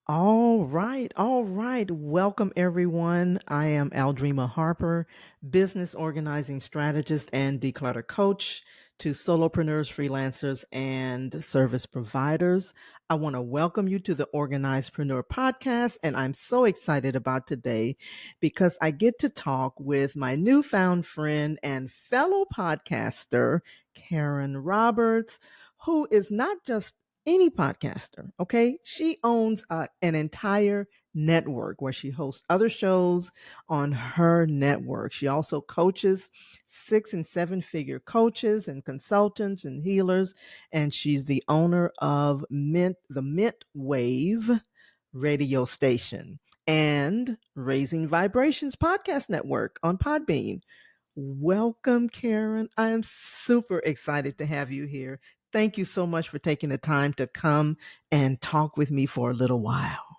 All right, all right. Welcome, everyone. I am Aldrima Harper, business organizing strategist and declutter coach to solopreneurs, freelancers, and service providers. I want to welcome you to the Organizedpreneur podcast, and I'm so excited about today because I get to talk with my newfound friend and fellow podcaster, Karen Roberts, who is not just any podcaster. Okay. She owns an entire network where she hosts other shows on her network. She also coaches 6 and 7 figure coaches and consultants and healers. And she's the owner of the Mint Wave radio station and Raising Vibrations podcast network on Podbean. Welcome, Karen. I am super excited to have you here. Thank you so much for taking the time to come and talk with me for a little while.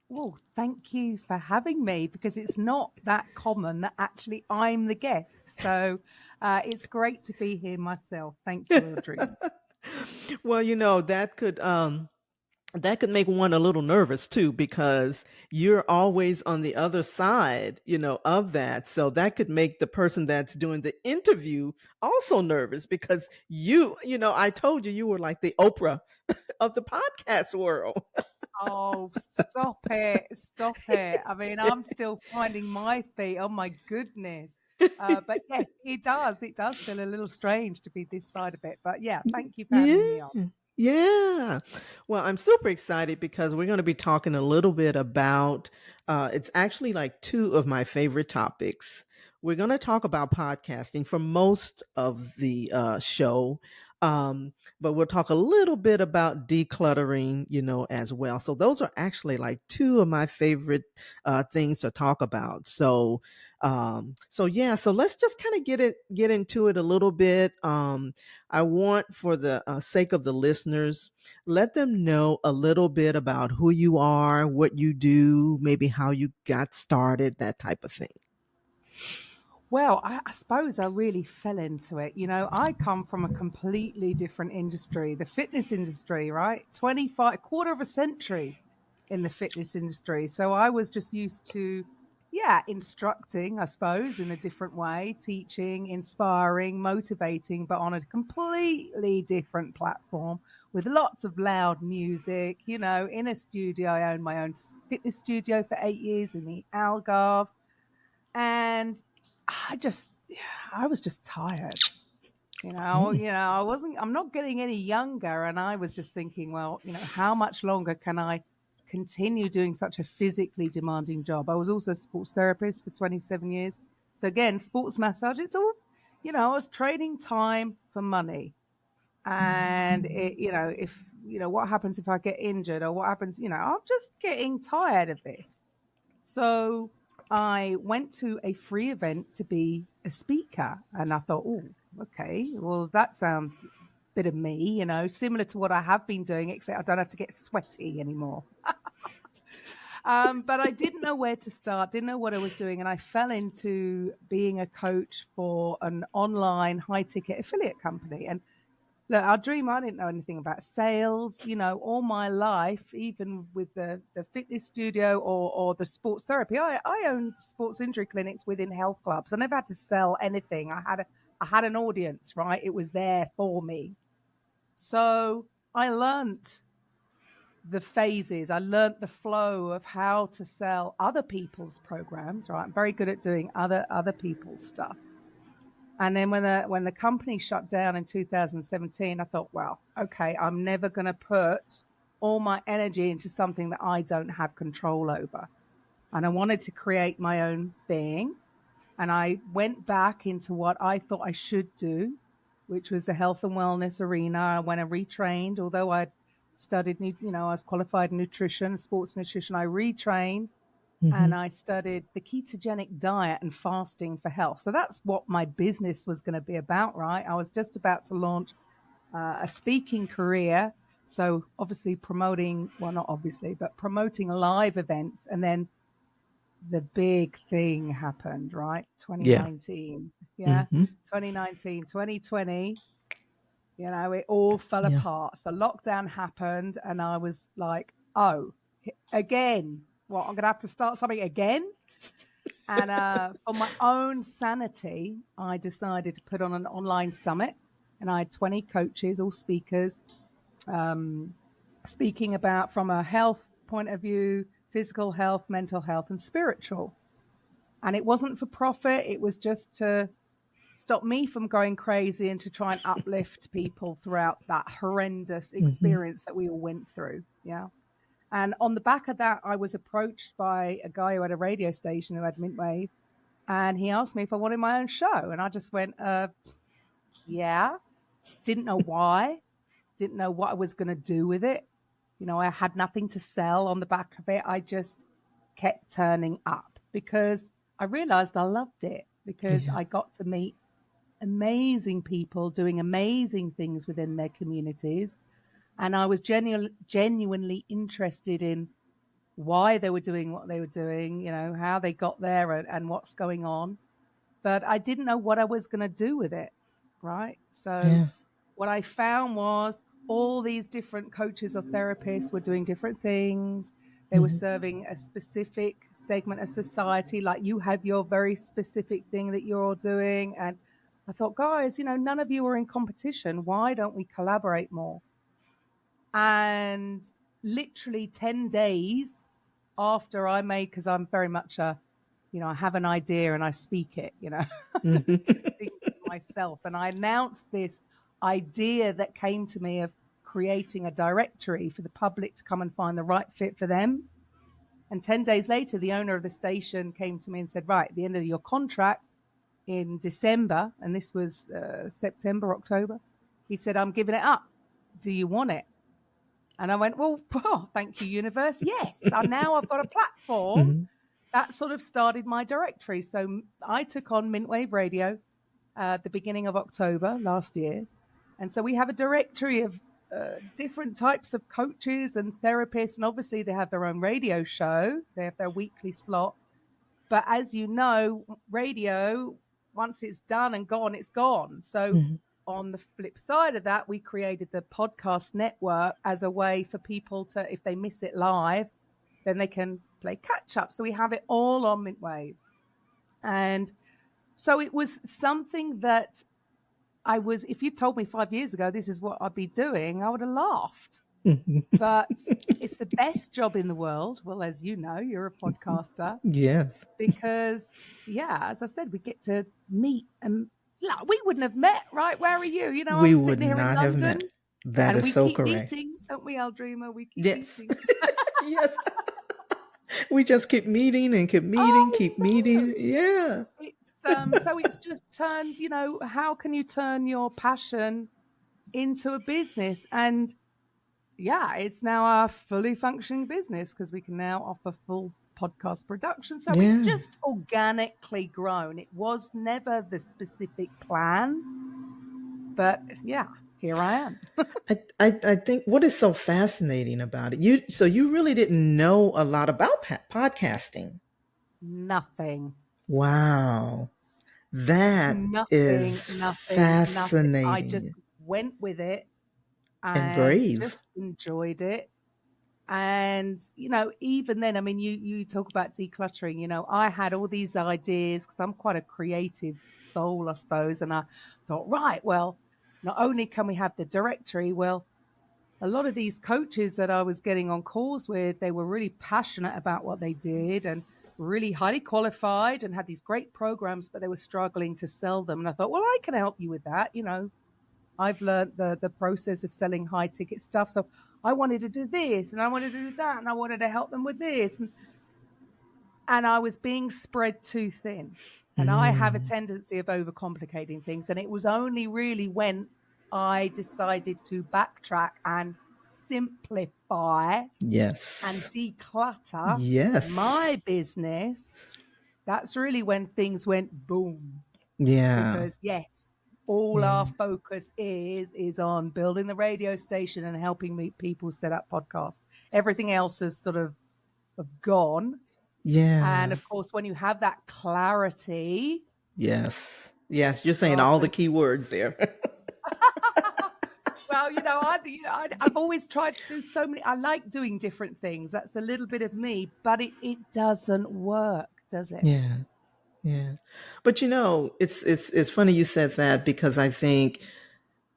Well, thank you for having me because it's not that common that actually I'm the guest. So it's great to be here myself. Thank you, Audrey. Well, that could make one a little nervous too, because you're always on the other side, of that. So that could make the person that's doing the interview also nervous because I told you you were like the Oprah of the podcast world. Oh, stop it. Stop it. I mean, I'm still finding my feet. Oh, my goodness. But yes, it does. It does feel a little strange to be this side of it. But yeah, thank you for having Yeah. me on. Yeah. Well, I'm super excited because we're going to be talking a little bit about it's actually like two of my favorite topics. We're going to talk about podcasting for most of the show. But we'll talk a little bit about decluttering, as well. So those are actually like two of my favorite things to talk about. So yeah, so let's just kind of get into it a little bit. I want, for the sake of the listeners, let them know a little bit about who you are, what you do, maybe how you got started, that type of thing. Well, I suppose I really fell into it. I come from a completely different industry, the fitness industry, right? 25, quarter of a century in the fitness industry. So I was just used to, yeah, instructing, I suppose, in a different way, teaching, inspiring, motivating, but on a completely different platform with lots of loud music, in a studio. I owned my own fitness studio for 8 years in the Algarve. And I just, I was just tired. Mm. I'm not getting any younger. And I was just thinking, well, how much longer can I continue doing such a physically demanding job? I was also a sports therapist for 27 years. So again, sports massage, it's all, I was trading time for money. And if, what happens if I get injured or what happens, I'm just getting tired of this. So I went to a free event to be a speaker, and I thought, oh, okay, well, that sounds a bit of me, similar to what I have been doing, except I don't have to get sweaty anymore. But I didn't know where to start, didn't know what I was doing, and I fell into being a coach for an online high ticket affiliate company. And look, our dream, I didn't know anything about sales, all my life, even with the fitness studio or the sports therapy. I owned sports injury clinics within health clubs. I never had to sell anything. I had an audience, right? It was there for me. So I learned the phases. I learned the flow of how to sell other people's programs, right? I'm very good at doing other people's stuff. And then when the company shut down in 2017, I thought, well, okay, I'm never going to put all my energy into something that I don't have control over. And I wanted to create my own thing. And I went back into what I thought I should do, which was the health and wellness arena. When I retrained, although I'd studied, I was qualified in nutrition, sports nutrition, I retrained Mm-hmm. and I studied the ketogenic diet and fasting for health. So that's what my business was going to be about, right? I was just about to launch a speaking career. So obviously promoting, well, not obviously, but promoting live events. And then the big thing happened, right? Yeah. 2019. Yeah. Mm-hmm. 2019, 2020, it all fell Yeah. apart. So lockdown happened and I was like, oh, again. Well, I'm going to have to start something again. And for my own sanity, I decided to put on an online summit, and I had 20 coaches, all speakers, speaking about from a health point of view, physical health, mental health, and spiritual. And it wasn't for profit. It was just to stop me from going crazy and to try and uplift people throughout that horrendous experience that we all went through. Yeah. And on the back of that, I was approached by a guy who had a radio station who had Mintwave, and he asked me if I wanted my own show. And I just went, yeah. Didn't know why, didn't know what I was going to do with it. You know, I had nothing to sell on the back of it. I just kept turning up because I realized I loved it, because I got to meet amazing people doing amazing things within their communities. And I was genuinely interested in why they were doing what they were doing, you know, how they got there and what's going on. But I didn't know what I was going to do with it, right? So what I found was all these different coaches or therapists were doing different things. They were serving a specific segment of society, like you have your very specific thing that you're all doing. And I thought, guys, you know, none of you are in competition. Why don't we collaborate more? And literally 10 days after I made, because I'm very much a, you know, I have an idea and I speak it, you know, I don't keep things to myself. And I announced this idea that came to me of creating a directory for the public to come and find the right fit for them. And 10 days later, the owner of the station came to me and said, right, at the end of your contract in December, and this was September, October, he said, I'm giving it up. Do you want it? And I went, well, thank you, universe. Yes. And now I've got a platform. That sort of started my directory. So I took on Mintwave Radio at the beginning of October last year. And so we have a directory of different types of coaches and therapists. And obviously they have their own radio show. They have their weekly slot. But as you know, radio, once it's done and gone, it's gone. So on the flip side of that, we created the podcast network as a way for people to, if they miss it live, then they can play catch up. So we have it all on Mintwave. And so it was something that I was, if you told me 5 years ago, this is what I'd be doing, I would have laughed. But it's the best job in the world. Well, as you know, you're a podcaster. Yes. Because, yeah, as I said, we get to meet, and we wouldn't have met, right? Where are you? You know, We I'm would sitting here in not have met. London. That and is so we keep correct. meeting, don't we, Aldrima? We keep Yes. meeting. Yes. We just keep meeting and keep meeting, keep meeting. Yeah. So it's just turned, you know, how can you turn your passion into a business? And yeah, it's now a fully functioning business because we can now offer full podcast production. So it's just organically grown. It was never the specific plan, but yeah, here I am. I think what is so fascinating about it, you really didn't know a lot about podcasting. Nothing. Wow. That is fascinating. I just went with it and brave. Just enjoyed it. And, you know, even then, I mean, you talk about decluttering, you know, I had all these ideas because I'm quite a creative soul, I suppose. And I thought, right, well, not only can we have the directory, well, a lot of these coaches that I was getting on calls with, they were really passionate about what they did and really highly qualified and had these great programs, but they were struggling to sell them. And I thought, well, I can help you with that. You know, I've learned the process of selling high ticket stuff. So I wanted to do this and I wanted to do that and I wanted to help them with this. And I was being spread too thin. And I have a tendency of overcomplicating things. And it was only really when I decided to backtrack and simplify and declutter my business, that's really when things went boom. Yeah. Because all our focus is on building the radio station and helping people set up podcasts. Everything else has sort of gone. Yeah. And of course, when you have that clarity. Yes, you're saying all the key words there. Well, I've always tried to do so many. I like doing different things. That's a little bit of me, but it doesn't work, does it? Yeah. Yeah. But it's funny you said that because I think,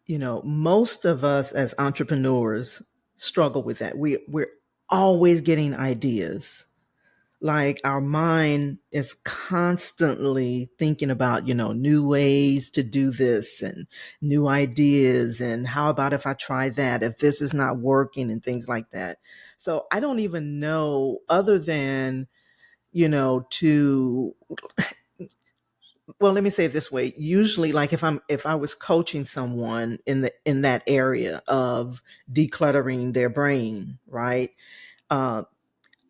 most of us as entrepreneurs struggle with that. We're always getting ideas. Like our mind is constantly thinking about, new ways to do this and new ideas. And how about if I try that, if this is not working and things like that. So I don't even know other than, to well, let me say it this way. Usually, like if I was coaching someone in that area of decluttering their brain, right? Uh,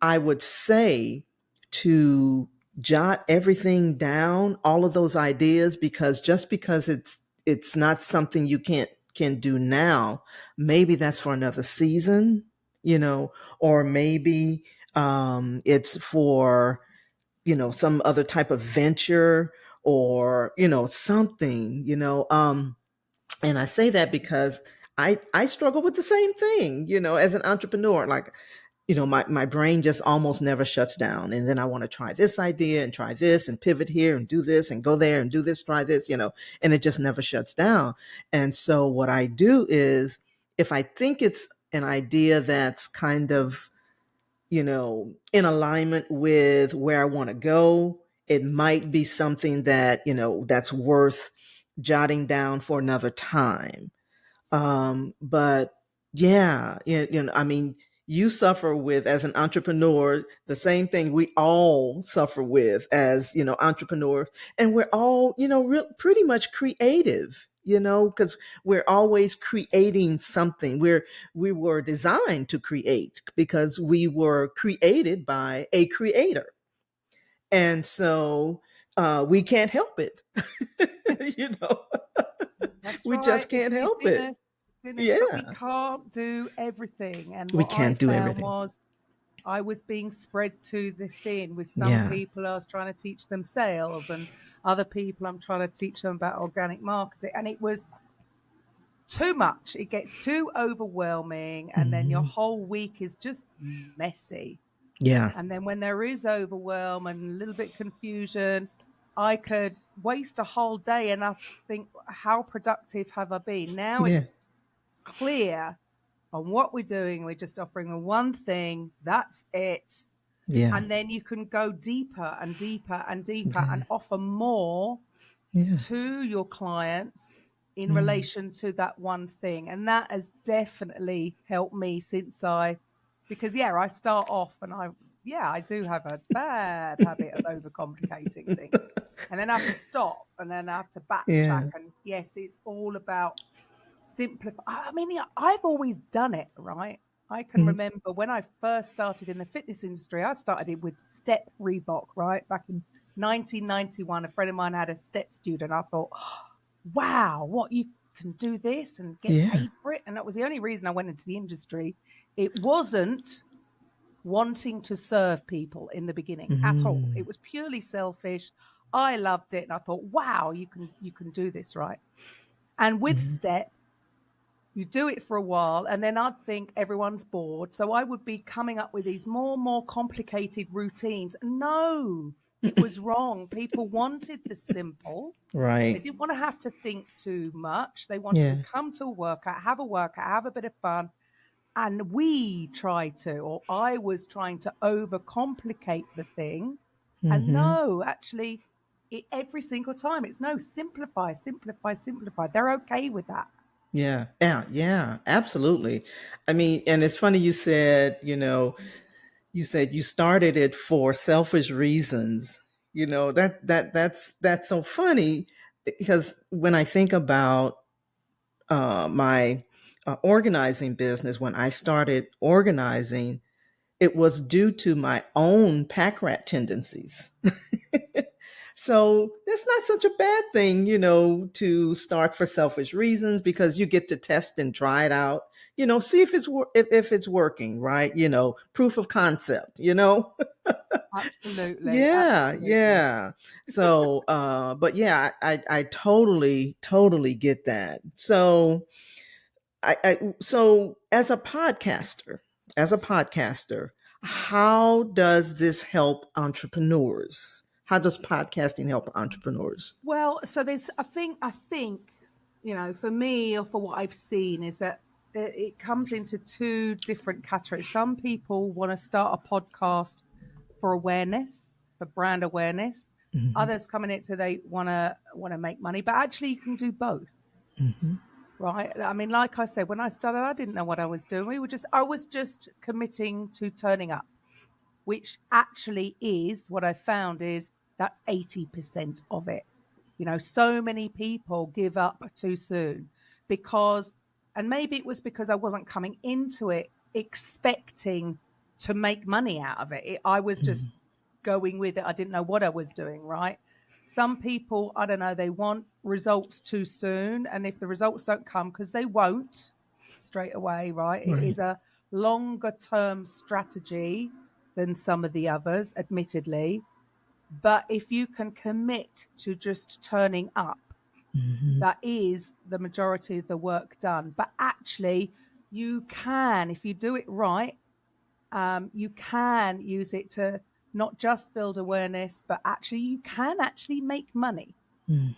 I would say to jot everything down, all of those ideas, because just because it's not something you can do now, maybe that's for another season, or maybe it's for some other type of venture or something, and I say that because I struggle with the same thing, as an entrepreneur. Like, my brain just almost never shuts down, and then I want to try this idea and try this and pivot here and do this and go there and do this, try this, and it just never shuts down. And so what I do is, if I think it's an idea that's kind of in alignment with where I want to go, it might be something that, that's worth jotting down for another time. But yeah, I mean, you suffer with, as an entrepreneur, the same thing we all suffer with as, entrepreneurs. And we're all, pretty much creative, because we're always creating something. We were designed to create because we were created by a creator. And so we can't help it. you know, That's we right. just can't It's help it. thinness, but we Yeah. can't do everything. And We what I can't do found everything. was I was being spread to the thin. With some Yeah. people, I was trying to teach them sales, and other people, I'm trying to teach them about organic marketing. And it was too much. It gets too overwhelming, and then your Hmm. whole week is just messy. Yeah. And then when there is overwhelm and a little bit confusion, I could waste a whole day and I think, how productive have I been? Now it's Yeah. clear on what we're doing. We're just offering the one thing. That's it. Yeah. And then you can go deeper and deeper and deeper Yeah. and offer more Yeah. to your clients in Mm. relation to that one thing. And that has definitely helped me since because yeah, I start off and I do have a bad habit of overcomplicating things. And then I have to stop and then I have to backtrack. Yeah. And yes, it's all about simplify. I mean, yeah, I've always done it, right? I can Mm. remember when I first started in the fitness industry, I started it with Step Reebok, right? Back in 1991, a friend of mine had a Step student. I thought, wow, what you can do this and get Yeah. paid for it. And that was the only reason I went into the industry. It wasn't wanting to serve people in the beginning at all. Mm. It was purely selfish. I loved it. And I thought, wow, you can do this, right? And with Mm. Step, you do it for a while and then I'd think everyone's bored. So I would be coming up with these more and more complicated routines. No, it was wrong. People wanted the simple. They Right. didn't want to have to think too much. They wanted to Yeah. come to a workout, have a bit of fun. And we try to, or I was trying to overcomplicate the thing. And Hmm. no, actually, every single time it's no, simplify, simplify, simplify. They're okay with that. Yeah. Yeah. Yeah. Absolutely. I mean, and it's funny you said you started it for selfish reasons. That's so funny because when I think about my organizing business, when I started organizing, it was due to my own pack rat tendencies. So that's not such a bad thing, to start for selfish reasons because you get to test and try it out. See if it's working, right? Proof of concept. Absolutely, Yeah, absolutely. yeah. So, but yeah, I totally get that. So, So as a podcaster, how does this help entrepreneurs? How does podcasting help entrepreneurs? Well, so there's, I think, for me or for what I've seen is that it comes into two different categories. Some people want to start a podcast for awareness, for brand awareness. Mm-hmm. Others coming into they want to make money, but actually you can do both, Mm-hmm. right? I mean, like I said, when I started, I didn't know what I was doing. I was just committing to turning up, which actually is what I found is that's 80% of it. So many people give up too soon because, and maybe it was because I wasn't coming into it expecting to make money out of it. I was just going with it. I didn't know what I was doing, right? Some people, I don't know, they want results too soon. And if the results don't come, because they won't straight away, right? It Right. is a longer term strategy than some of the others, admittedly. But if you can commit to just turning up, Mm-hmm. that is the majority of the work done. But actually, you can, if you do it right, you can use it to not just build awareness, but actually, you can actually make money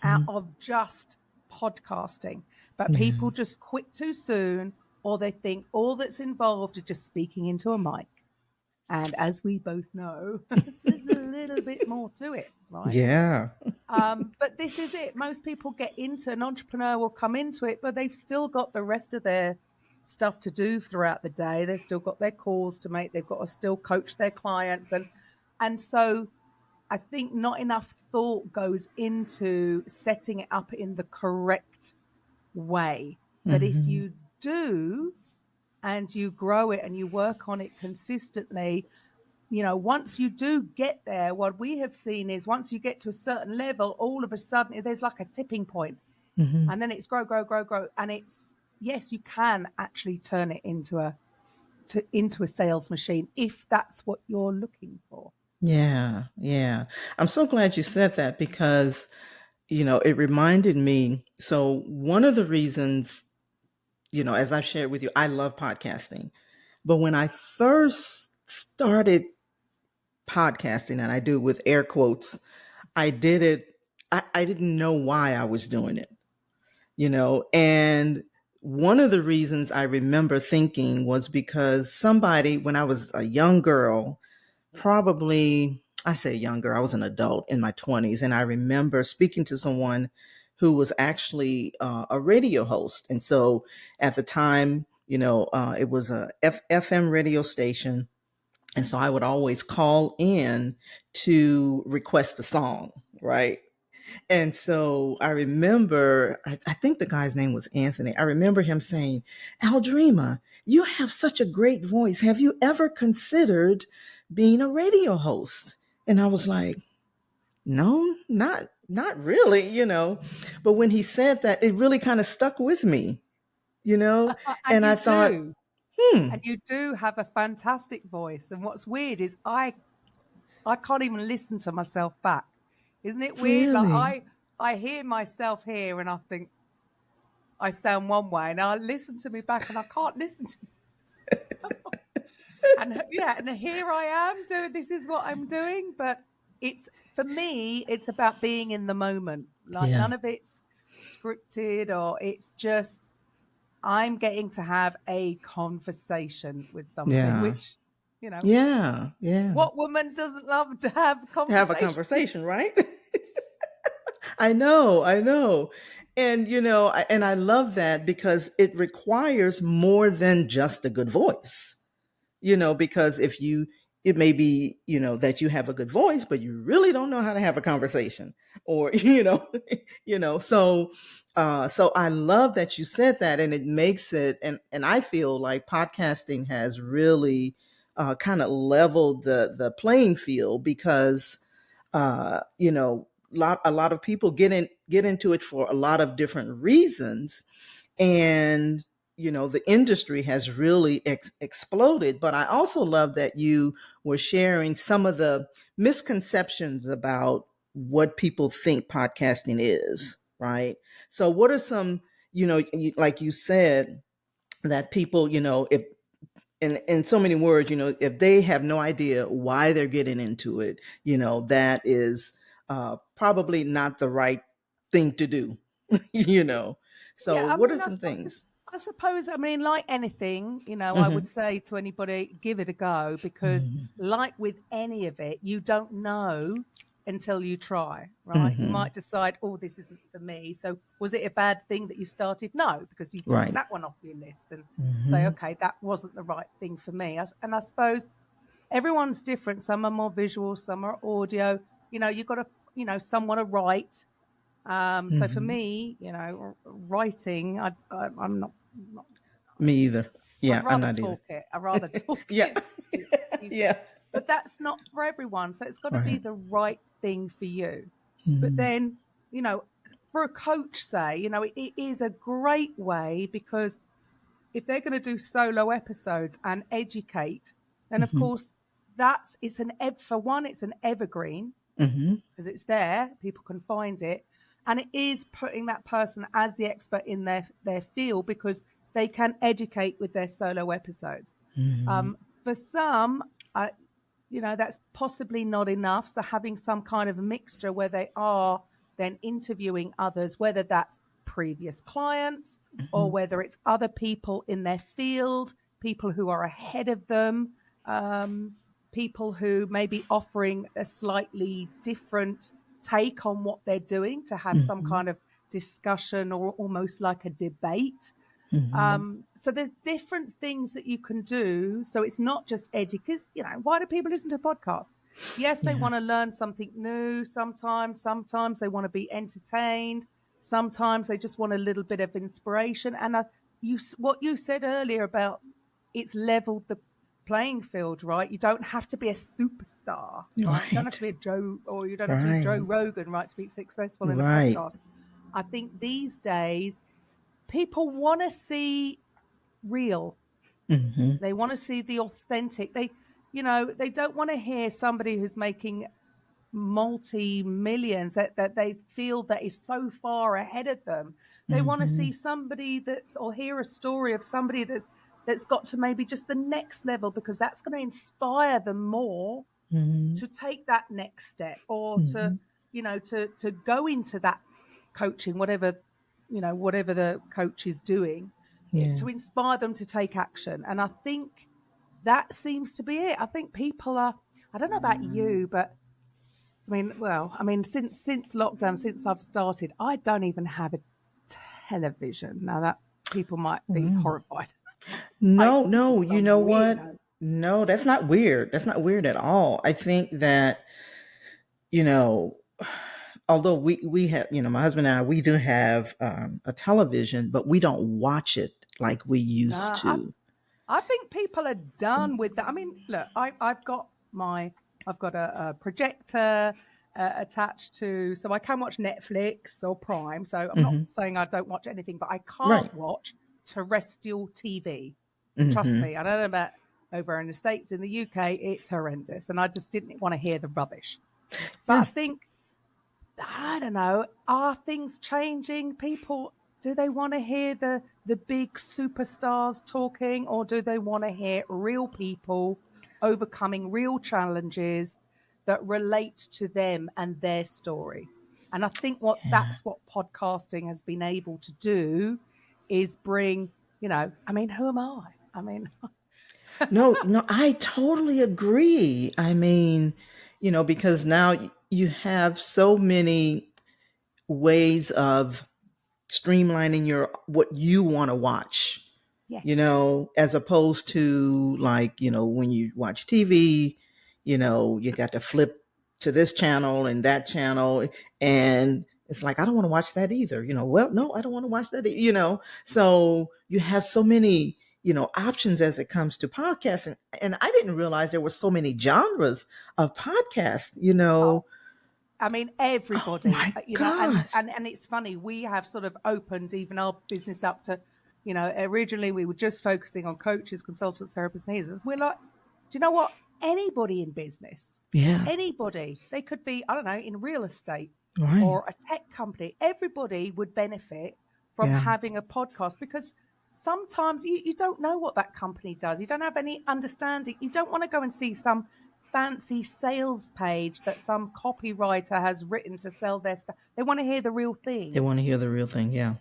out Mm-hmm. of just podcasting. But Yeah. people just quit too soon, or they think all that's involved is just speaking into a mic. And as we both know, there's a little bit more to it, right? Yeah. But this is it. Most people get into an entrepreneur will come into it, but they've still got the rest of their stuff to do throughout the day. They've still got their calls to make. They've got to still coach their clients, and so I think not enough thought goes into setting it up in the correct way. But if Mm-hmm. you do and you grow it and you work on it consistently, once you do get there, what we have seen is once you get to a certain level, all of a sudden there's like a tipping point, Mm-hmm. and then it's grow, grow, grow, grow, and it's yes, you can actually turn it into a sales machine if that's what you're looking for. Yeah. Yeah. I'm so glad you said that because, it reminded me. So, one of the reasons, as I've shared with you, I love podcasting. But when I first started podcasting, and I do with air quotes, I did it, I didn't know why I was doing it, and one of the reasons I remember thinking was because somebody, when I was a young girl, probably, I say young girl, I was an adult in my 20s, and I remember speaking to someone who was actually a radio host. And so at the time, it was a FM radio station. And so I would always call in to request a song, right? And so I remember, I think the guy's name was Anthony. I remember him saying, Aldrima, you have such a great voice. Have you ever considered being a radio host? And I was like, no, not really, But when he said that, it really kind of stuck with me, And And I you thought, do, hmm, and you do have a fantastic voice. And what's weird is I can't even listen to myself back. Isn't it weird? Like really? I hear myself here and I think I sound one way, and I listen to me back and I can't listen to myself. And yeah, and here I am doing this is what I'm doing, but it's for me, it's about being in the moment. Like Yeah. none of it's scripted or it's just I'm getting to have a conversation with something, Yeah. which, you know, Yeah. Yeah. what woman doesn't love to have Have a conversations? conversation, right? I know. And and I love that because it requires more than just a good voice. Because if you it may be, that you have a good voice, but you really don't know how to have a conversation or so I love that you said that, and it makes it, and I feel like podcasting has really kind of leveled the playing field because a lot of people get into it for a lot of different reasons, and the industry has really exploded. But I also love that you were sharing some of the misconceptions about what people think podcasting is, right? So what are some, like you said, that people, if in so many words, if they have no idea why they're getting into it, that is probably not the right thing to do, you know. Yeah, So, I what are mean, some things? I mean, like anything, I Hmm. would say to anybody, give it a go, because Hmm. like with any of it, you don't know until you try, right? You Hmm. might decide, oh, this isn't for me. So was it a bad thing that you started? No, because you tick Right. that one off your list and say, Hmm. okay, that wasn't the right thing for me. And I suppose everyone's different. Some are more visual, some are audio. You've got to, some want to write. So for Hmm. me, writing, I'm not Me either. I'd Yeah, I'm rather not either. talk it. I'd rather talk Yeah. it than speak it. Yeah. But that's not for everyone. So it's got to be Right. the right thing for you. But Hmm. then, you know, for a coach, say, it is a great way, because if they're going to do solo episodes and educate, then of Hmm. course for one, it's an evergreen Hmm. because it's there, people can find it, and it is putting that person as the expert in their field, because they can educate with their solo episodes. Hmm. For some, that's possibly not enough. So having some kind of a mixture where they are then interviewing others, whether that's previous clients or Hmm. whether it's other people in their field, people who are ahead of them, um, people who may be offering a slightly different take on what they're doing, to have some Hmm. kind of discussion or almost like a debate. Hmm. So there's different things that you can do. So it's not just edgy, because, why do people listen to podcasts? Yes, they Yeah. want to learn something new sometimes. Sometimes they want to be entertained. Sometimes they just want a little bit of inspiration. And what you said earlier about it's leveled the playing field, right? You don't have to be a superstar, right? You don't have Right. to be a Joe, or you don't have to be Joe Right. Rogan, right, to be successful in a Right. podcast. I think these days people want to see real. Hmm. They want to see the authentic. They don't want to hear somebody who's making multi millions that they feel that is so far ahead of them. They want to Hmm. see somebody or hear a story of somebody that's got to maybe just the next level, because that's going to inspire them more Hmm. to take that next step, or to Hmm. to go into that coaching, whatever the coach is doing, Yeah. to inspire them to take action. And I think that seems to be it. I think people are, I don't know about you, but since lockdown, since I've started, I don't even have a television now. That people might be Mm. horrified. Like, No, this is no, you some know what? weirdo. No, that's not weird. That's not weird at all. I think that, you know, although we have, my husband and I, we do have a television, but we don't watch it like we used Nah, I to. I think people are done with that. I mean, look, I've got a projector attached to, so I can watch Netflix or Prime. So I'm not Hmm. saying I don't watch anything, but I Right. can't watch terrestrial TV. Trust Hmm. me, I don't know about over in the States. In the UK, it's horrendous, and I just didn't want to hear the rubbish. But Yeah. I think, I don't know, are things changing? People, do they want to hear the big superstars talking, or do they want to hear real people overcoming real challenges that relate to them and their story? And I think Yeah. that's what podcasting has been able to do, is bring, who am I? I mean, No, no, I totally agree. I mean, because now you have so many ways of streamlining your what you want to watch, yes. as opposed to, like, when you watch TV, you got to flip to this channel and that channel, and it's like, I don't want to watch that either. Well, no, I don't want to watch that, so you have so many, options as it comes to podcasts, and I didn't realize there were so many genres of podcasts, Oh, I mean, oh everybody, my and, gosh. and it's funny. We have sort of opened even our business up to, originally we were just focusing on coaches, consultants, therapists, and healers. We're like, do you know what? Anybody in business, Yeah. anybody, they could be, I don't know, in real estate Right. or a tech company. Everybody would benefit from Yeah. having a podcast, because sometimes you don't know what that company does. You don't have any understanding. You don't want to go and see some fancy sales page that some copywriter has written to sell their stuff. They want to hear the real They thing. want to hear the real thing. Yeah.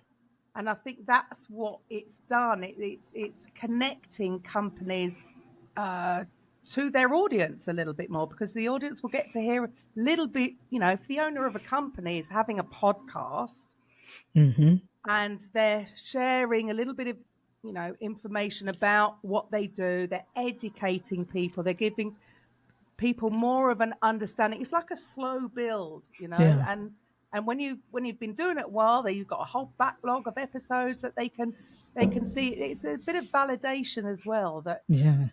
And I think that's what it's done. It's connecting companies to their audience a little bit more, because the audience will get to hear a little bit. If the owner of a company is having a podcast Mm-hmm. and they're sharing a little bit of information about what they do, they're educating people, they're giving people more of an understanding. It's like a slow build, Yeah. and when you've been doing it a while, you've got a whole backlog of episodes that they can see. It's a bit of validation as well that Yeah.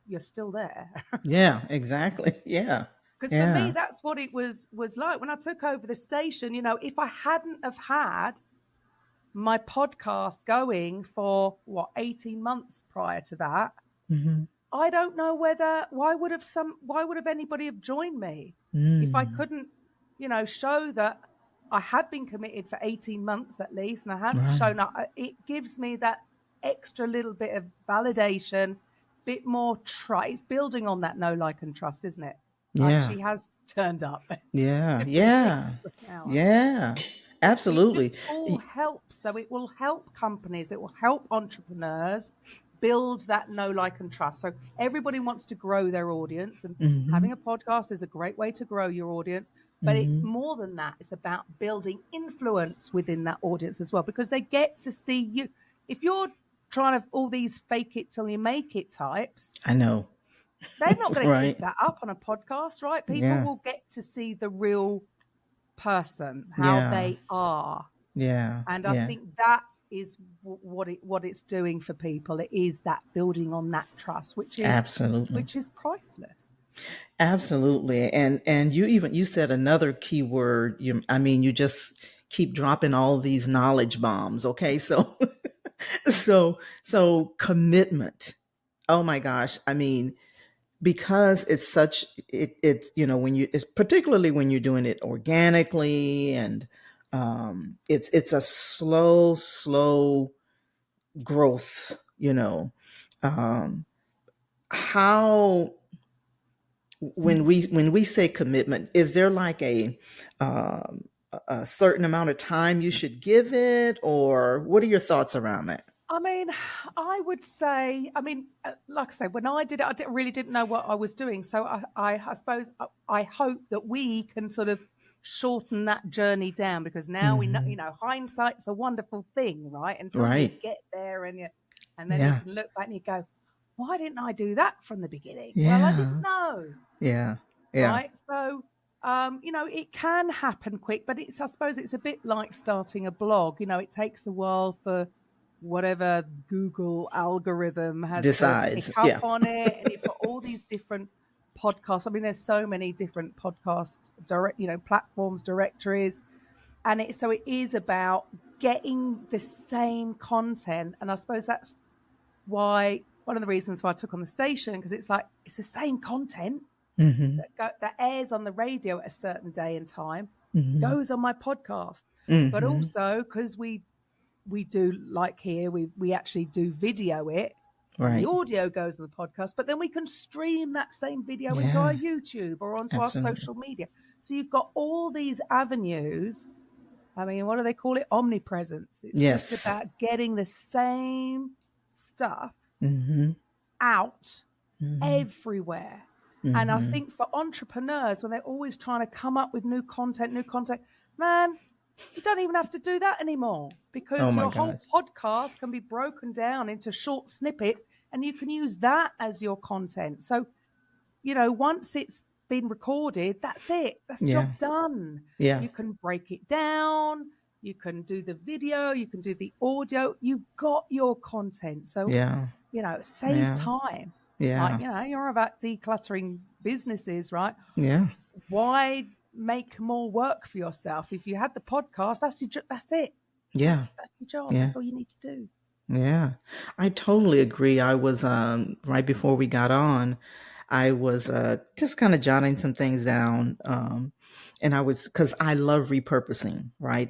you're still there. Yeah. Exactly. Yeah. Because for me, Yeah. that's what it was like when I took over the station. If I hadn't have had my podcast going for 18 months prior to that, Mm-hmm. I don't know why would have anybody have joined me if I Mm. couldn't, show that I had been committed for 18 months at least, and I had Right. shown up. It gives me that extra little bit of validation, bit more trust. It's building on that know, like, and trust, isn't it? Like, Yeah. she has turned up. Yeah. Everything Yeah. out. Yeah. It just Absolutely. all helps. So it will help companies, it will help entrepreneurs build that know, like, and trust. So everybody wants to grow their audience, and Mm-hmm. having a podcast is a great way to grow your audience. But it's Mm-hmm. more than that. It's about building influence within that audience as well, because they get to see you. If you're trying to all these fake it till you make it types, I know. they're not going to keep Right. that up on a podcast, right? People Yeah. will get to see the real person, how Yeah. they are. Yeah. And I Yeah. think that is what it's doing for people. It is that building on that trust, which Absolutely. is priceless. Absolutely. And you said another key word. You just keep dropping all these knowledge bombs. Okay. So so commitment. Oh my gosh. Because it's it's particularly when you're doing it organically, and it's a slow growth, um how when we say commitment, is there like um a certain amount of time you should give it, or what are your thoughts around that? I mean, I would say, like I say, when I did it, really didn't know what I was doing. So I suppose I hope that we can sort of shorten that journey down, because now we know, Hmm. hindsight's a wonderful thing, right? Until you Right. get there and then you Yeah. can look back and you go, why didn't I do that from the beginning? Well, I Yeah. didn't know. Yeah. Yeah. Right. So, it can happen quick, but I suppose it's a bit like starting a blog. It takes a while for whatever Google algorithm has to pick Decides. up Yeah. on it. And you've got all these different podcasts. There's so many different podcast platforms, directories. And it is about getting the same content. And I suppose that's why one of the reasons why I took on the station, because it's like, it's the same content Hmm. that airs on the radio at a certain day and time, Hmm. goes on my podcast. But Hmm. also because we do, like here, we actually do video it, and the Right. audio goes on the podcast, but then we can stream that same video into our Yeah. YouTube or onto our Absolutely. social media. So you've got all these avenues. What do they call it? Omnipresence. It's just Yes. about getting the same stuff Hmm. out Hmm. everywhere. And I Hmm. think for entrepreneurs, when they're always trying to come up with new content, man, you don't even have to do that anymore, Oh because my your whole gosh. podcast can be broken down into short snippets, and you can use that as your content. So, once it's been recorded, that's it. That's Yeah. job done. Yeah. You can break it down. You can do the video. You can do the audio. You've got your content. So, Yeah. save Yeah. time. Like, Yeah. you're about decluttering businesses, right? Yeah. Why make more work for yourself? If you had the podcast, that's that's it. That's Yeah. your job. Yeah. That's all you need to do. Yeah. I totally agree. I was right before we got on, I was just kind of jotting some things down. And I was, because I love repurposing, right?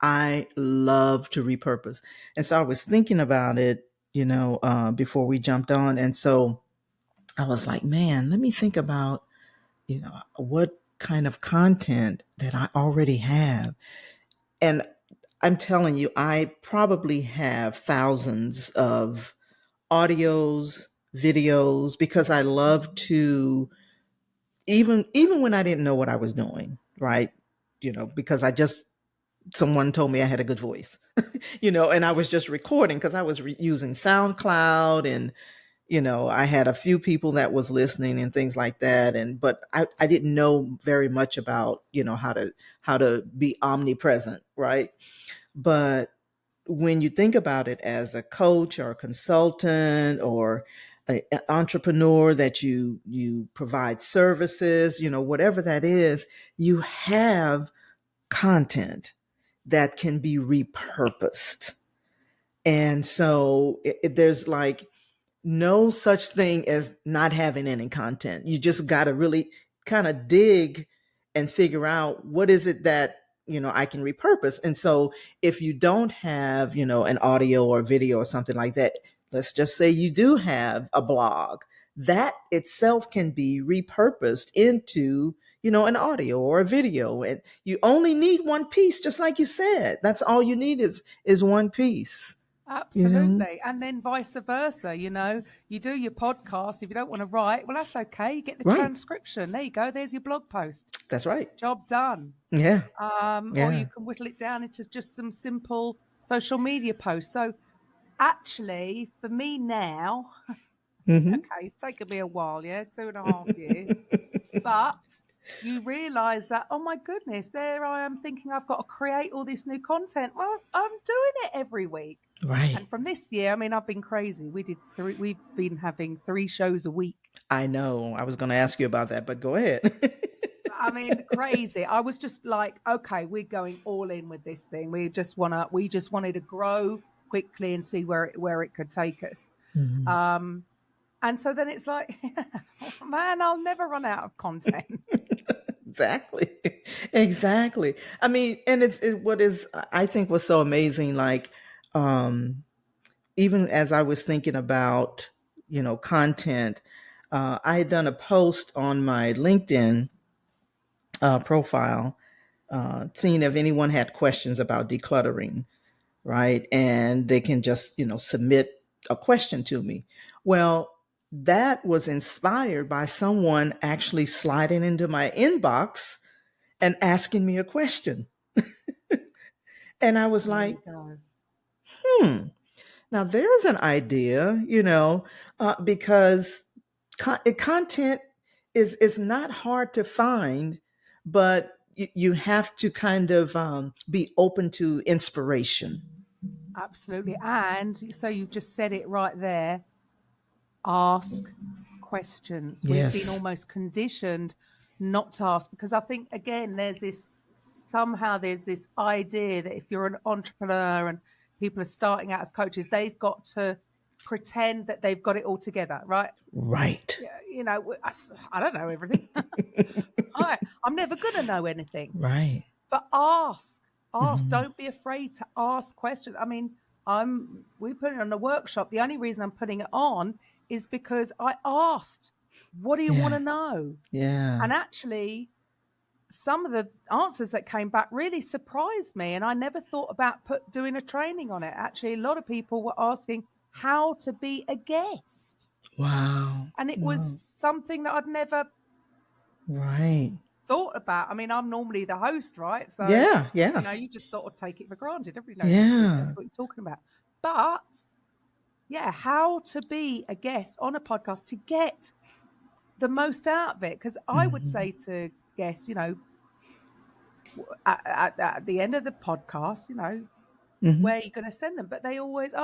I love to repurpose. And so I was thinking about it, before we jumped on. And so I was like, man, let me think about, what kind of content that I already have. And I'm telling you, I probably have thousands of audios, videos, because I love to, even when I didn't know what I was doing, right? Because someone told me I had a good voice, and I was just recording because I was using SoundCloud, and I had a few people that was listening and things like that. But I didn't know very much about, how to be omnipresent, right? But when you think about it as a coach or a consultant or an entrepreneur, that you provide services, whatever that is, you have content that can be repurposed. And so there's like no such thing as not having any content. You just got to really kind of dig and figure out what is it that, I can repurpose. And so if you don't have, an audio or video or something like that, let's just say you do have a blog, that itself can be repurposed into, an audio or a video. And you only need one piece, just like you said. That's all you need is one piece. Absolutely. And then vice versa, you do your podcast. If you don't want to write, well, that's okay. You get the Right. transcription. There you go. There's your blog post. That's right. Job done. Yeah. Or you can whittle it down into just some simple social media posts. So actually, for me now, Mm-hmm. okay, it's taken me a while, 2.5 years. But you realize that, oh my goodness, there I am thinking I've got to create all this new content. Well, I'm doing it every week. Right. And from this year, I mean, I've been crazy. We've been having 3 shows a week. I know. I was going to ask you about that, but go ahead. I mean, crazy. I was just like, okay, we're going all in with this thing. We just wanted to grow quickly and see where it could take us. Mm-hmm. And so then it's like, oh, man, I'll never run out of content. Exactly. Exactly. I mean, and what is, I think, was so amazing. Like, even as I was thinking about, content, I had done a post on my LinkedIn profile, seeing if anyone had questions about decluttering, right? And they can just, submit a question to me. Well, that was inspired by someone actually sliding into my inbox and asking me a question. And I was like, now there's an idea, because content is not hard to find, but you have to kind of be open to inspiration. Absolutely. And so you've just said it right there. Ask questions. We've been Yes. almost conditioned not to ask, because I think, again, there's this idea that if you're an entrepreneur and people are starting out as coaches, they've got to pretend that they've got it all together, right? Right. Yeah, I don't know everything. I'm never going to know anything. Right. But ask. Mm-hmm. Don't be afraid to ask questions. I mean, we put it on a workshop. The only reason I'm putting it on is because I asked, what do you want to know? Yeah. And actually, some of the answers that came back really surprised me. And I never thought about doing a training on it. Actually, a lot of people were asking how to be a guest. Wow. And it was something that I'd never thought about. I mean, I'm normally the host, right? So yeah. You just sort of take it for granted. Everybody knows what you're talking about. But yeah, how to be a guest on a podcast to get the most out of it. Because I would say to guests, at the end of the podcast, where are you going to send them? But they always, visit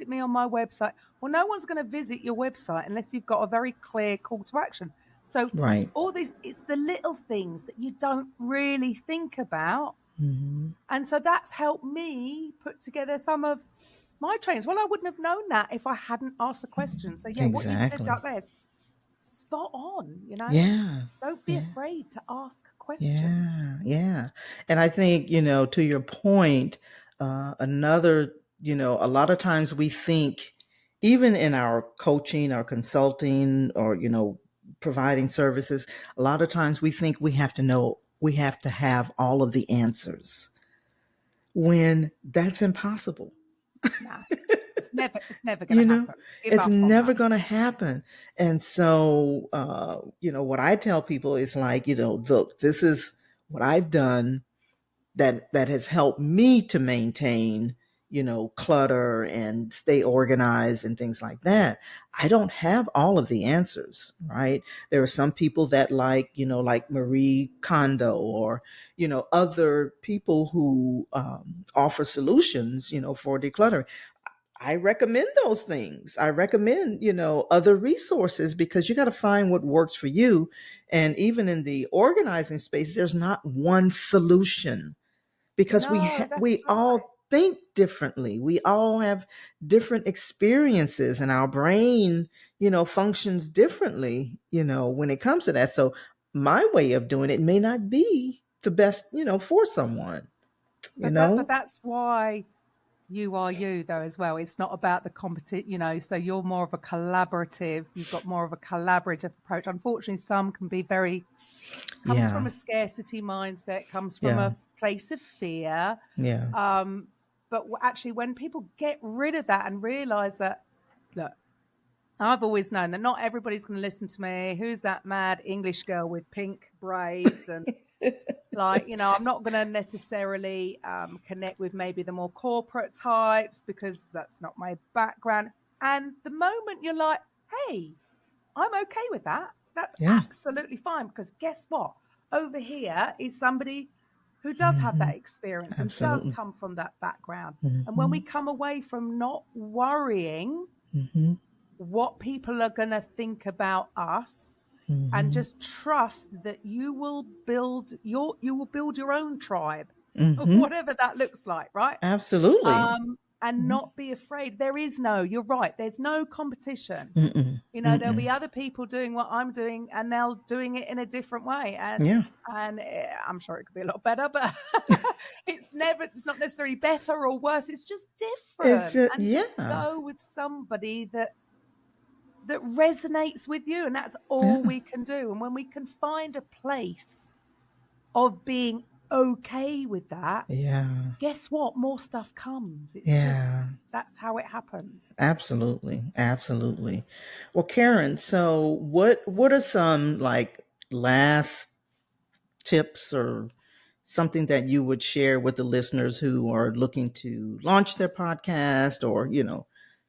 me on my website. Well, no one's going to visit your website unless you've got a very clear call to action. So all this, it's the little things that you don't really think about. Mm-hmm. And so that's helped me put together some of my trainings. Well, I wouldn't have known that if I hadn't asked the question. So yeah, what you said about this, spot on, Yeah. Don't be Yeah. afraid to ask questions. Yeah, yeah. And I think, to your point, another, a lot of times we think, even in our coaching or consulting or, providing services, a lot of times we think we have to have all of the answers when that's impossible. Nah, it's never going to you know happen. Give it's up on never that. going to happen. And so what I tell people is like, look, this is what I've done that has helped me to maintain, clutter and stay organized and things like that. I don't have all of the answers, right? There are some people that like Marie Kondo or, other people who offer solutions, for decluttering. I recommend those things. I recommend, other resources, because you got to find what works for you. And even in the organizing space, there's not one solution, because No, that's we right. all think differently. We all have different experiences, and our brain, functions differently, when it comes to that. So my way of doing it may not be the best, for someone, But that's why you are you, though, as well. It's not about the competition, so you're more of a collaborative, you've got more of a collaborative approach. Unfortunately, some can be comes Yeah. from a scarcity mindset, comes from Yeah. a place of fear. Yeah. But actually, when people get rid of that and realize that, look, I've always known that not everybody's going to listen to me. Who's that mad English girl with pink braids? And I'm not going to necessarily connect with maybe the more corporate types, because that's not my background. And the moment you're like, hey, I'm okay with that, that's Yeah. absolutely fine, because guess what? Over here is somebody who does have Hmm. that experience and does Absolutely. come from that background. And when Hmm. we come away from not worrying Hmm. what people are going to think about us, and Hmm. just trust that you will build your own tribe, Hmm. whatever that looks like, right? Absolutely. And Hmm. not be afraid. You're right, there's no competition. Mm-mm. There'll Mm-mm. be other people doing what I'm doing, and they're doing it in a different way, Yeah. and I'm sure it could be a lot better, but it's not necessarily better or worse, it's just It's different. just, And just yeah. go with somebody that resonates with you, and that's all Yeah. we can do. And when we can find a place of being okay with that, Yeah. guess what? More stuff comes. It's just, Yeah. that's how it happens. Absolutely. Absolutely. Well, Karen, so what are some like last tips or something that you would share with the listeners who are looking to launch their podcast, or,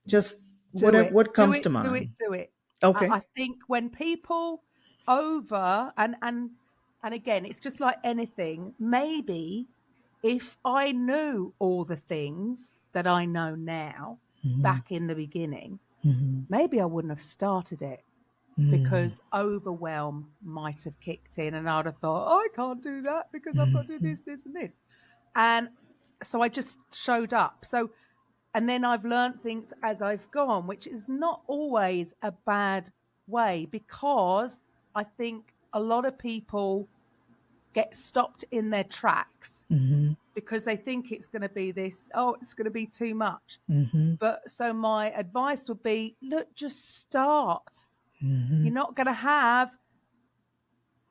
just Do whatever, it, what do comes it, to do it, mind? do it. Okay. I think when people over and again, it's just like anything. Maybe if I knew all the things that I know now Hmm. back in the beginning, Hmm. maybe I wouldn't have started it, Hmm. because overwhelm might have kicked in, and I'd have thought, oh, I can't do that because I've got to do Hmm. this, this, and this. And so I just showed up. And then I've learned things as I've gone, which is not always a bad way, because I think a lot of people get stopped in their tracks Hmm. because they think it's going to be this, oh, it's going to be too much. Hmm. But so my advice would be, look, just start. Hmm. You're not going to have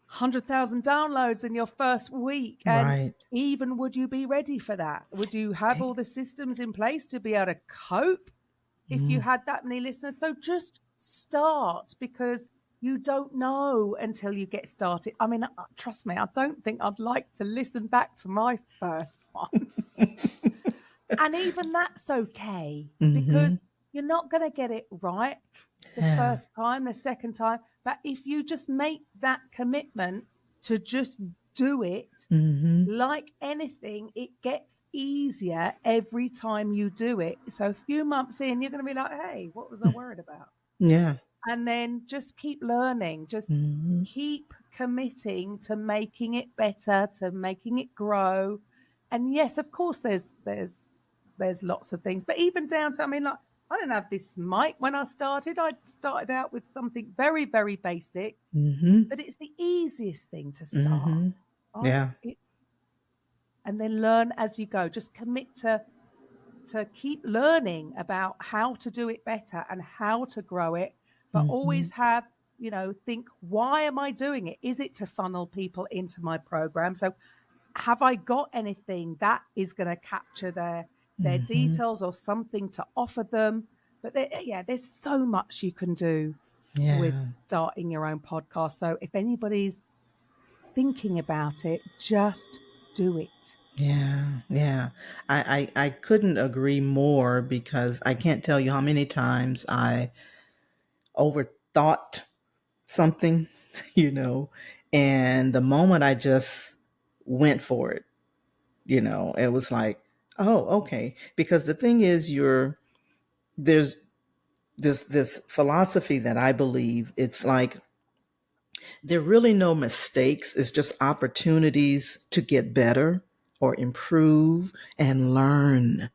100,000 downloads in your first week. And Right. even, would you be ready for that? Would you have all the systems in place to be able to cope if you Mm. had that many listeners? So just start, because you don't know until you get started. I mean, trust me, I don't think I'd like to listen back to my first one. And even that's okay, Hmm. because you're not going to get it right the Yeah. first time, the second time. But if you just make that commitment to just do it, Hmm. like anything, it gets easier every time you do it. So a few months in, you're going to be like, hey, what was I worried about? Yeah. And then just keep learning, just Hmm. keep committing to making it better, to making it grow. And yes, of course, there's lots of things, but even down to, I mean, like, I didn't have this mic when I started. I started out with something very, very basic, Mm-hmm. but it's the easiest thing to start, Mm-hmm. right? Yeah. And then learn as you go. Just commit to keep learning about how to do it better and how to grow it, but Mm-hmm. always have, think, why am I doing it? Is it to funnel people into my program? So have I got anything that is going to capture their Mm-hmm. details or something to offer them? But there's so much you can do with Yeah. starting your own podcast. So if anybody's thinking about it, just do it. Yeah, yeah. I couldn't agree more because I can't tell you how many times I overthought something, you know, and the moment I just went for it, it was like, oh, okay. Because the thing is, there's this philosophy that I believe it's like there are really no mistakes. It's just opportunities to get better or improve and learn.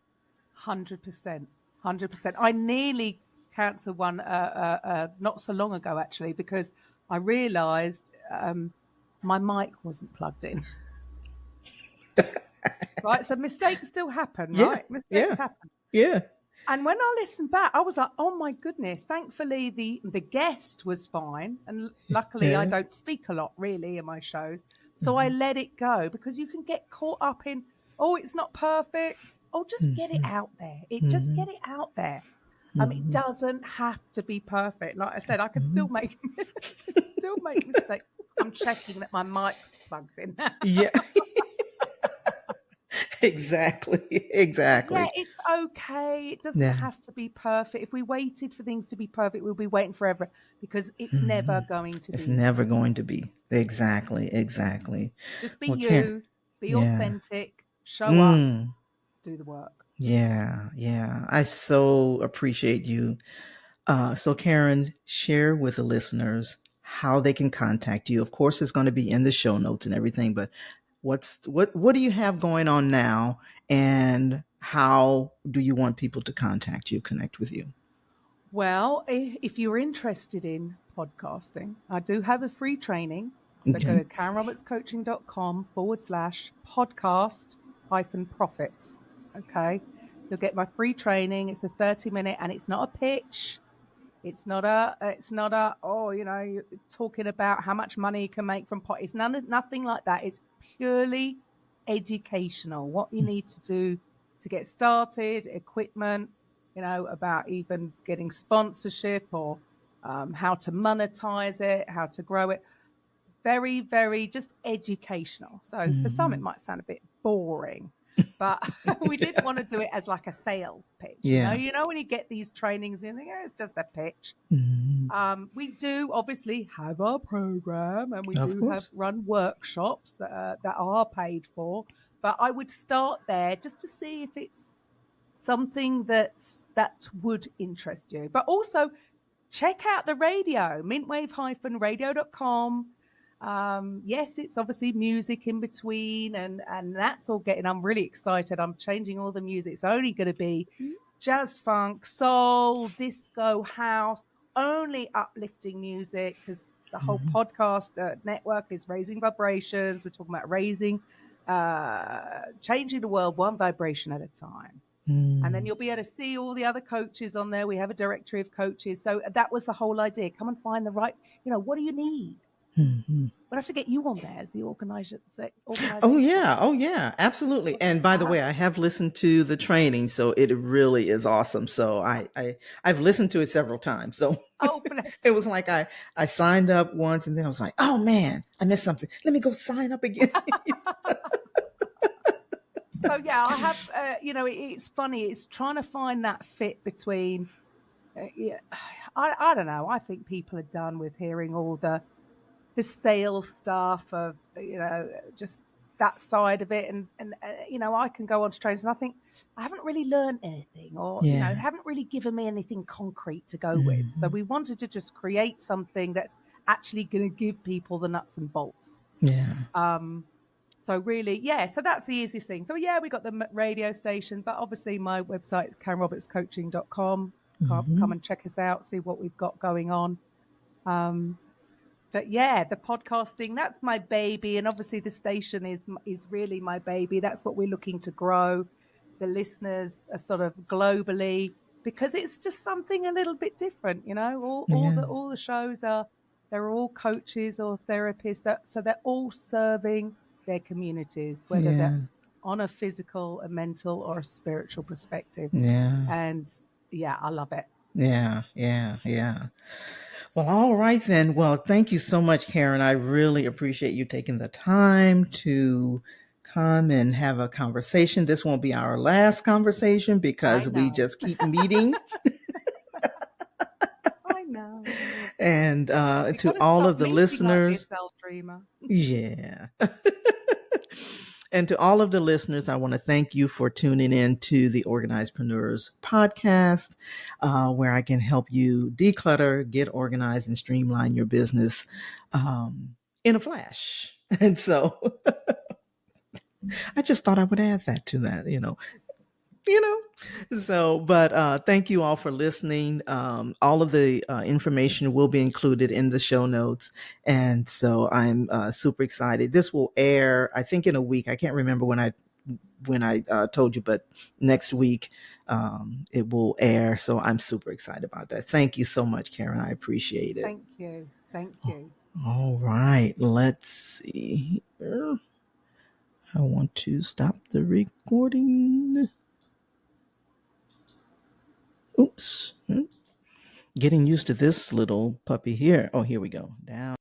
100%. 100%. I nearly cancelled one not so long ago, actually, because I realised my mic wasn't plugged in. Right. So mistakes still happen, Yeah, right? Mistakes yeah, happen. yeah, And when I listened back, I was like, oh my goodness. Thankfully, the guest was fine. And luckily, I yeah. don't speak a lot really in my shows. So I Mhm, let it go because you can get caught up in, oh, it's not perfect. Oh, just get it mhm, out there. Just get mhm, it out there. It mhm, doesn't have to be perfect. Like I said, I could mhm. still make still make mistakes. I'm checking that my mic's plugged in. Yeah, exactly, But yeah, exactly. it's okay. It doesn't Yeah. have to be perfect. If we waited for things to be perfect, we'll be waiting forever because it's never Mhm. going to It's be never perfect. going to be. Exactly, exactly. Just be Well, Karen, you, be yeah. authentic, show up, Mm, do the work. yeah, yeah. I so appreciate you. So, Karen, share with the listeners how they can contact you. Of course, it's going to be in the show notes and everything, but what do you have going on now, and how do you want people to contact you, connect with you? Well, if you're interested in podcasting, I do have a free training. So go Okay. to karenrobertscoaching.com/podcast hyphen profits. Okay. You'll get my free training. It's a 30-minute and it's not a pitch. It's not a, oh, you're talking about how much money you can make from pot. It's nothing like that. It's purely educational. What you need to do to get started, equipment, about even getting sponsorship or how to monetize it, how to grow it. Very, very just educational. So for some, it Hmm. might sound a bit boring, but we didn't want to do it as like a sales pitch. Yeah. When you get these trainings, you think, it's just a pitch. Hmm. We do obviously have our program and we Of do have course. run workshops that are paid for, but I would start there just to see if it's something that would interest you. But also check out the radio, mintwave-radio.com. Yes, it's obviously music in between, and that's all getting. I'm really excited. I'm changing all the music. It's only going to be jazz, funk, soul, disco, house, only uplifting music because the whole Hmm. podcast network is raising vibrations. We're talking about changing the world one vibration at a time. And then Hmm. you'll be able to see all the other coaches on there. We have a directory of coaches. So that was the whole idea. Come and find the right, what do you need? Hmm. We'll have to get you on there as the Oh organizational. yeah, oh yeah, absolutely. And by the Ah, way, I have listened to the training, so it really is awesome. So I've listened to it several times. So oh, bless it you. was like I signed up once, and then I was like, oh man, I missed something. Let me go sign up again. So yeah, I have. It's funny. It's trying to find that fit between. Yeah, I don't know. I think people are done with hearing all the sales stuff of just that side of it, and I can go on to trains and I think I haven't really learned anything, or Yeah. haven't really given me anything concrete to go with. So Hmm. we wanted to just create something that's actually going to give people the nuts and bolts. Yeah. So really, yeah, so that's the easiest thing. So yeah, we got the radio station, but obviously my website is karenrobertscoaching.com. come and check us out, see what we've got going on. But yeah, the podcasting, that's my baby. And obviously the station is really my baby. That's what we're looking to grow. The listeners are sort of globally, because it's just something a little bit different, you know. Yeah. All the shows are, they're all coaches or therapists, so they're all serving their communities, whether Yeah. that's on a physical, a mental, or a spiritual perspective. Yeah. And yeah, I love it. Yeah. Yeah. Yeah. Well, all right then. Well, thank you so much, Karen. I really appreciate you taking the time to come and have a conversation. This won't be our last conversation I because we know. just keep meeting. I know. And You got to to all stop of the meeting like listeners, this, El Dreamer. yeah. And to all of the listeners, I want to thank you for tuning in to the Organizedpreneurs podcast, where I can help you declutter, get organized, and streamline your business in a flash. And so I just thought I would add that to that, you know. So, but thank you all for listening. All of the information will be included in the show notes, and so I'm super excited. This will air, I think, in a week. I can't remember when I told you, but next week it will air. So I'm super excited about that. Thank you so much, Karen. I appreciate it. Thank you. Thank you. All right, let's see here. I want to stop the recording. Oops. Getting used to this little puppy here. Oh, here we go. Down.